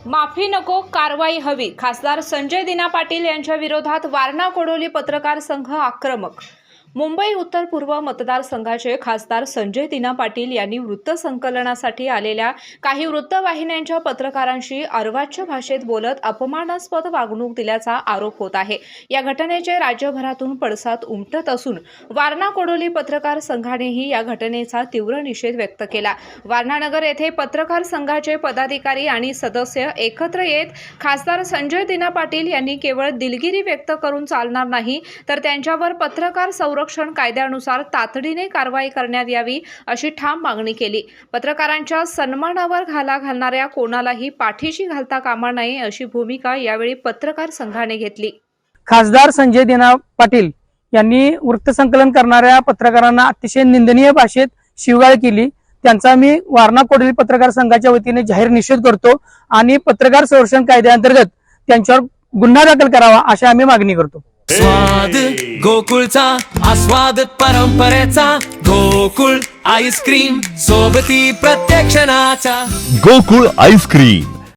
माफी नको, कारवाई हवी. खासदार संजय दिना पाटील यांच्या विरोधात वारणा कोडोली पत्रकार संघ आक्रमक. मुंबई उत्तर पूर्व मतदारसंघाचे खासदार संजय दिना पाटील यांनी वृत्तसंकलनासाठी आलेल्या काही वृत्तवाहिन्यांच्या पत्रकारांशी अर्वाच्य भाषेत बोलत अपमानास्पद वागणूक दिल्याचा आरोप होत आहे. या घटनेचे राज्यभरातून पडसाद उमटत असून वारणा कोडोली पत्रकार संघानेही या घटनेचा तीव्र निषेध व्यक्त केला. वारणा नगर येथे पत्रकार संघाचे पदाधिकारी आणि सदस्य एकत्र येत खासदार संजय दिना पाटील यांनी केवळ दिलगिरी व्यक्त करून चालणार नाही, तर त्यांच्यावर पत्रकार संरक्षण कायद्यानुसार तातडीने कारवाई करण्यात यावी अशी ठाम मागणी केली. पत्रकारांच्या सन्मानावर घाला घालणाऱ्या कोणालाही पाठीशी घालता कामा नये अशी भूमिका यावेळी पत्रकार संघाने घेतली. खासदार संजय दिना पाटील यांनी वृत्तसंकलन करणाऱ्या पत्रकारांना अतिशय निंदनीय भाषेत शिवीगाळ केली. त्यांचा मी वारणा कोडोली पत्रकार संघाच्या वतीने जाहीर निषेध करतो आणि पत्रकार संरक्षण कायद्याअंतर्गत त्यांच्यावर गुन्हा दाखल करावा अशी आम्ही मागणी करतो. स्वाद गोकुळचा आस्वाद परंपरेचा गोकुळ आईस्क्रीम सोबती प्रत्येक क्षणाचा गोकुळ आईस्क्रीम